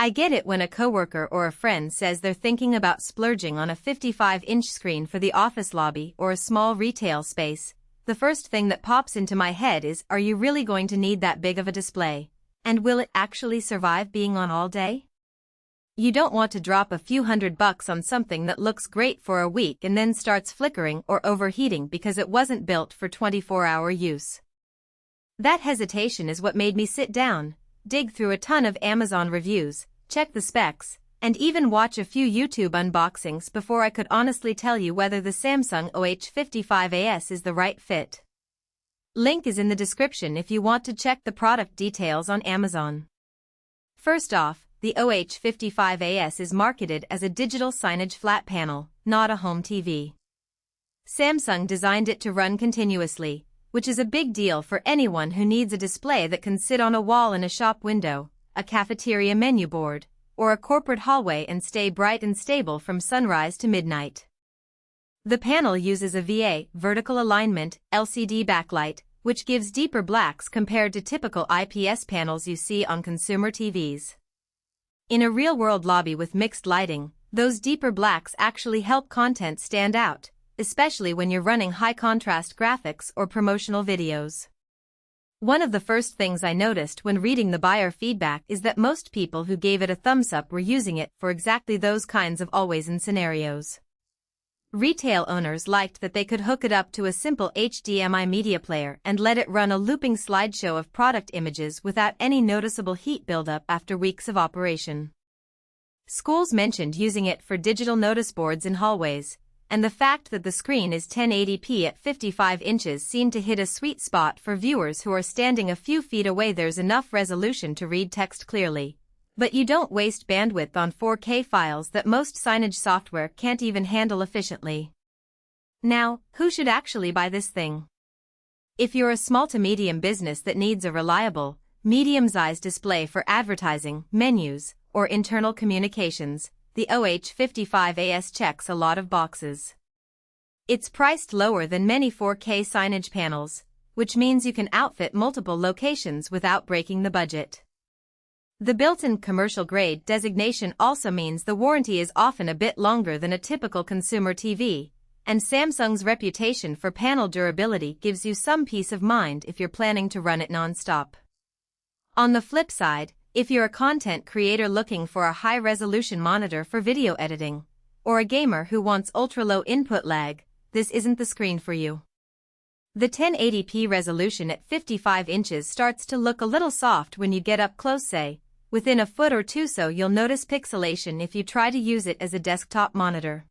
I get it when a coworker or a friend says they're thinking about splurging on a 55-inch screen for the office lobby or a small retail space. The first thing that pops into my head is, are you really going to need that big of a display? And will it actually survive being on all day? You don't want to drop a few $100 on something that looks great for a week and then starts flickering or overheating because it wasn't built for 24-hour use. That hesitation is what made me sit down, dig through a ton of Amazon reviews, check the specs, and even watch a few YouTube unboxings before I could honestly tell you whether the Samsung OH55A is the right fit. Link is in the description if you want to check the product details on Amazon. First off, the OH55A is marketed as a digital signage flat panel, not a home TV. Samsung designed it to run continuously, which is a big deal for anyone who needs a display that can sit on a wall in a shop window, a cafeteria menu board, or a corporate hallway and stay bright and stable from sunrise to midnight. The panel uses a VA, vertical alignment, LCD backlight, which gives deeper blacks compared to typical IPS panels you see on consumer TVs. In a real-world lobby with mixed lighting, those deeper blacks actually help content stand out, especially when you're running high-contrast graphics or promotional videos. One of the first things I noticed when reading the buyer feedback is that most people who gave it a thumbs up were using it for exactly those kinds of always-in scenarios. Retail owners liked that they could hook it up to a simple HDMI media player and let it run a looping slideshow of product images without any noticeable heat buildup after weeks of operation. Schools mentioned using it for digital notice boards in hallways, and the fact that the screen is 1080p at 55 inches seemed to hit a sweet spot for viewers who are standing a few feet away. There's enough resolution to read text clearly, but you don't waste bandwidth on 4K files that most signage software can't even handle efficiently. Now, who should actually buy this thing? If you're a small to medium business that needs a reliable, medium-sized display for advertising, menus, or internal communications, the OH55A checks a lot of boxes. It's priced lower than many 4K signage panels, which means you can outfit multiple locations without breaking the budget. The built-in commercial-grade designation also means the warranty is often a bit longer than a typical consumer TV, and Samsung's reputation for panel durability gives you some peace of mind if you're planning to run it non-stop. On the flip side, if you're a content creator looking for a high-resolution monitor for video editing, or a gamer who wants ultra-low input lag, this isn't the screen for you. The 1080p resolution at 55 inches starts to look a little soft when you get up close, say, within a foot or two, so you'll notice pixelation if you try to use it as a desktop monitor.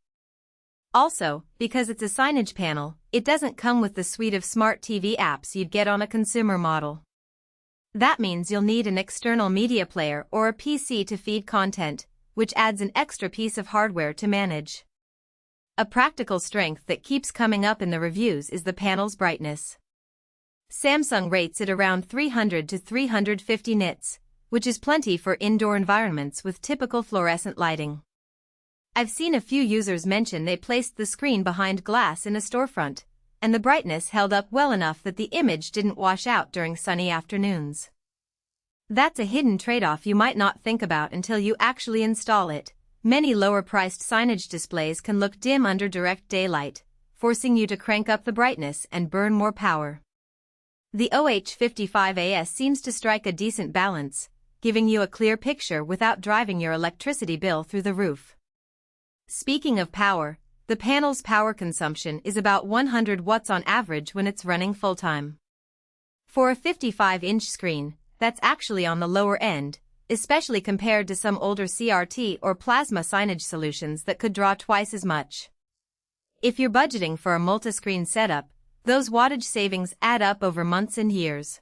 Also, because it's a signage panel, it doesn't come with the suite of smart TV apps you'd get on a consumer model. That means you'll need an external media player or a PC to feed content, which adds an extra piece of hardware to manage. A practical strength that keeps coming up in the reviews is the panel's brightness. Samsung rates it around 300 to 350 nits, which is plenty for indoor environments with typical fluorescent lighting. I've seen a few users mention they placed the screen behind glass in a storefront, and the brightness held up well enough that the image didn't wash out during sunny afternoons. That's a hidden trade-off you might not think about until you actually install it. Many lower-priced signage displays can look dim under direct daylight, forcing you to crank up the brightness and burn more power. The OH55A seems to strike a decent balance, giving you a clear picture without driving your electricity bill through the roof. Speaking of power, the panel's power consumption is about 100 watts on average when it's running full-time. For a 55-inch screen, that's actually on the lower end, especially compared to some older CRT or plasma signage solutions that could draw twice as much. If you're budgeting for a multi-screen setup, those wattage savings add up over months and years.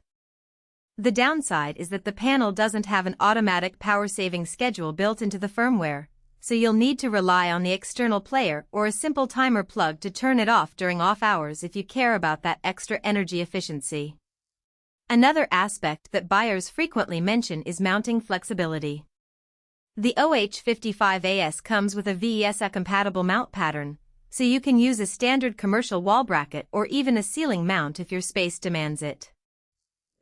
The downside is that the panel doesn't have an automatic power-saving schedule built into the firmware, so you'll need to rely on the external player or a simple timer plug to turn it off during off hours if you care about that extra energy efficiency. Another aspect that buyers frequently mention is mounting flexibility. The OH55A comes with a VESA-compatible mount pattern, so you can use a standard commercial wall bracket or even a ceiling mount if your space demands it.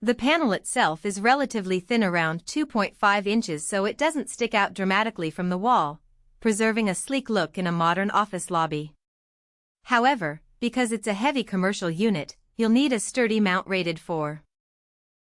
The panel itself is relatively thin, around 2.5 inches, so it doesn't stick out dramatically from the wall, preserving a sleek look in a modern office lobby. However, because it's a heavy commercial unit, you'll need a sturdy mount rated for